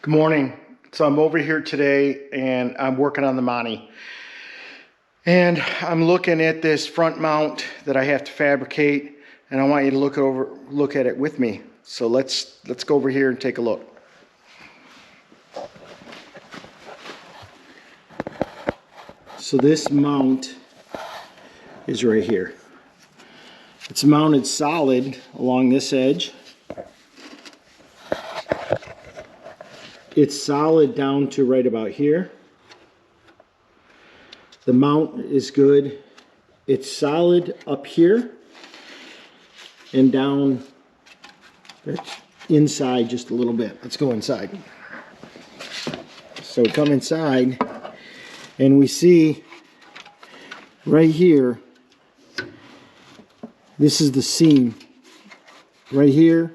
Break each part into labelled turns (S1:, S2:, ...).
S1: Good morning. So I'm over here today and I'm working on the Monty. And I'm looking at this front mount that I have to fabricate, and I want you to look at it with me. So let's go over here and take a look. So this mount is right here. It's mounted solid along this edge. It's solid down to right about here. The mount is good. It's solid up here and down inside just a little bit. Let's go inside. So we come inside and we see right here, this is the seam. Right here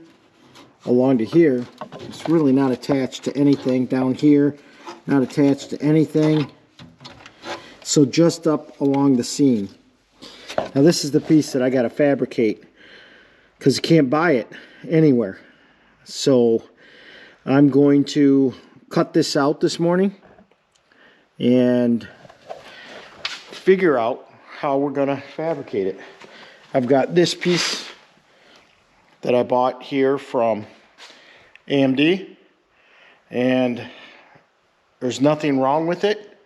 S1: along to here. It's really not attached to anything. Down here, not attached to anything. So just up along the seam. Now this is the piece that I got to fabricate because you can't buy it anywhere. So I'm going to cut this out this morning and figure out how we're going to fabricate it. I've got this piece that I bought here from AMD, and there's nothing wrong with it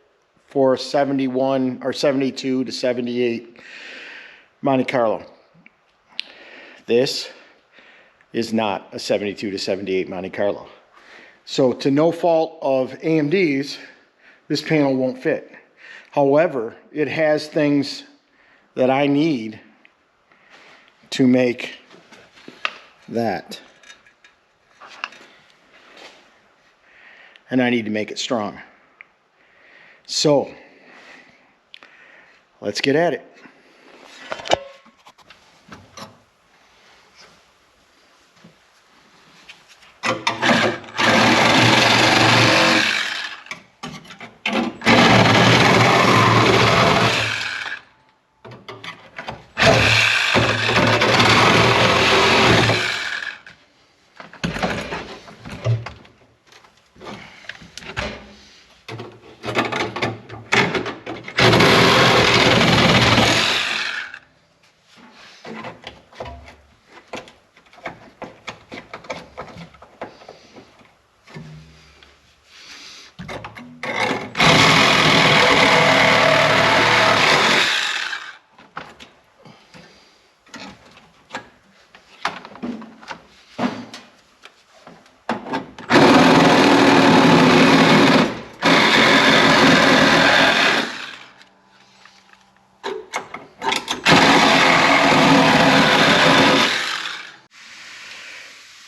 S1: for 71 or 72 to 78 Monte Carlo. This is not a 72 to 78 Monte Carlo. So to no fault of AMD's, this panel won't fit. However, it has things that I need to make that. And I need to make it strong. So let's get at it.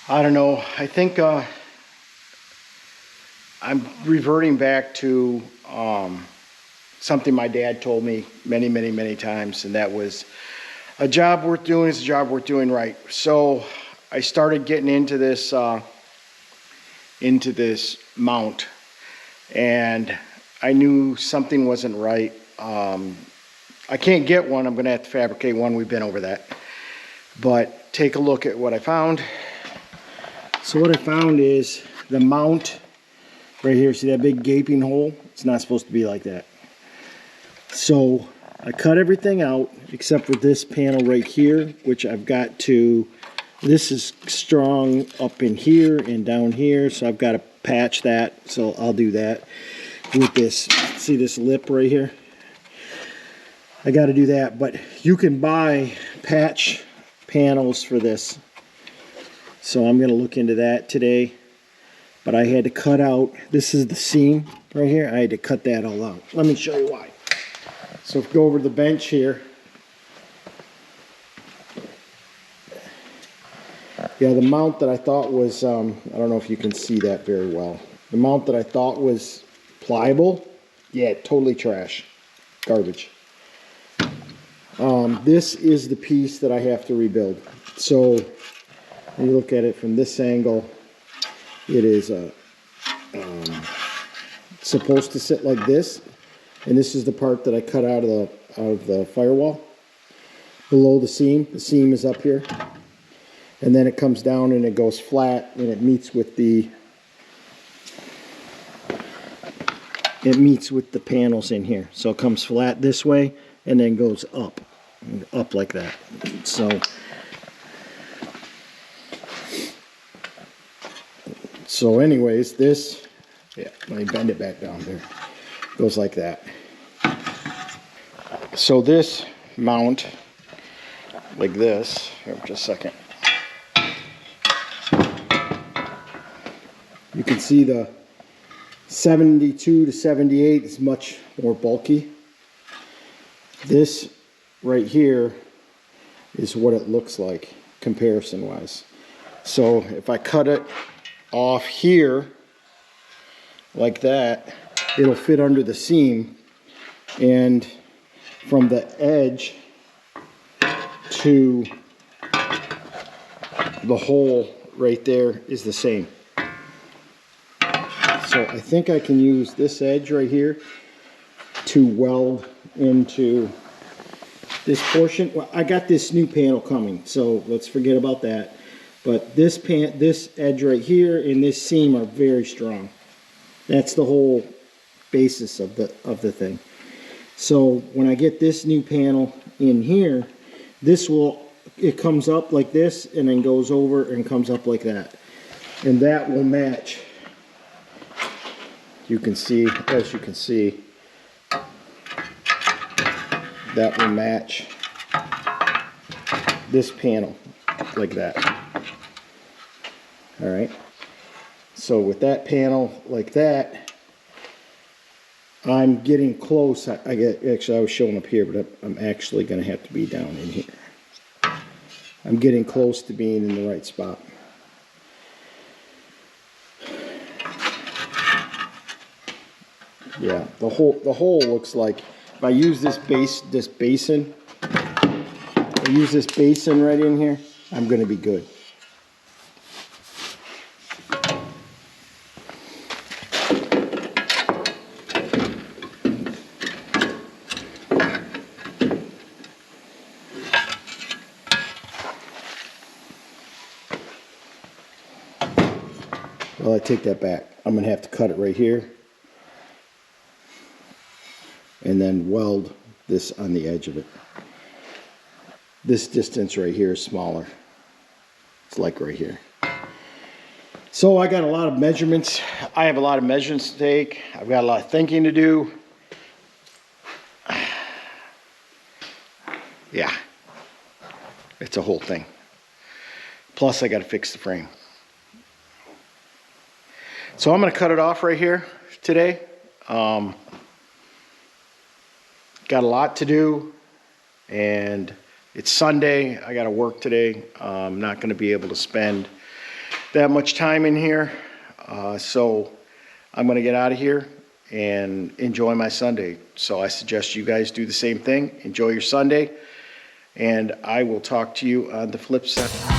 S1: I don't know. I think I'm reverting back to something my dad told me many times, and that was a job worth doing is a job worth doing right. So I started getting into this mount, and I knew something wasn't right. I can't get one. I'm going to have to fabricate one. We've been over that. But take a look at what I found. So what I found is the mount right here. See that big gaping hole? It's not supposed to be like that. So I cut everything out except for this panel right here, which I've got to, this is strong up in here and down here, so I've got to patch that. So I'll do that with this. See this lip right here? I got to do that, but you can buy patch panels for this. So I'm going to look into that today. But I had to cut out, this is the seam right here. I had to cut that all out. Let me show you why. So if we go over to the bench here. Yeah, the mount that I thought was, I don't know if you can see that very well. The mount that I thought was pliable, yeah, totally trash. Garbage. This is the piece that I have to rebuild. So when you look at it from this angle, it is supposed to sit like this, and this is the part that I cut out of the firewall below the seam. The seam is up here, and then it comes down and it goes flat, and it meets with the it meets with the panels in here. So it comes flat this way and then goes up like that. So anyways, this, yeah, let me bend it back down there. Goes like that. So this mount, like this, here, just a second. You can see the 72 to 78 is much more bulky. This right here is what it looks like comparison wise. So if I cut it off here like that, it'll fit under the seam, and from the edge to the hole right there is the same. So I think I can use this edge right here to weld into this portion. Well, I got this new panel coming, so let's forget about that. But this edge right here and this seam are very strong. That's the whole basis of the thing. So when I get this new panel in here, it comes up like this and then goes over and comes up like that. And that will match. You can see, as you can see, that will match this panel like that. All right. So with that panel like that, I'm getting close. Actually, I was showing up here, but I'm actually going to have to be down in here. I'm getting close to being in the right spot. Yeah, the hole looks like, if I use this basin, I use this basin right in here, I'm going to be good. Well, I take that back. I'm going to have to cut it right here and then weld this on the edge of it. This distance right here is smaller. It's like right here. So I got a lot of measurements. I have a lot of measurements to take. I've got a lot of thinking to do. Yeah, it's a whole thing. Plus I got to fix the frame. So I'm going to cut it off right here today. Got a lot to do, and it's Sunday. I got to work today. I'm not going to be able to spend that much time in here. So I'm going to get out of here and enjoy my Sunday. So I suggest you guys do the same thing. Enjoy your Sunday, and I will talk to you on the flip side.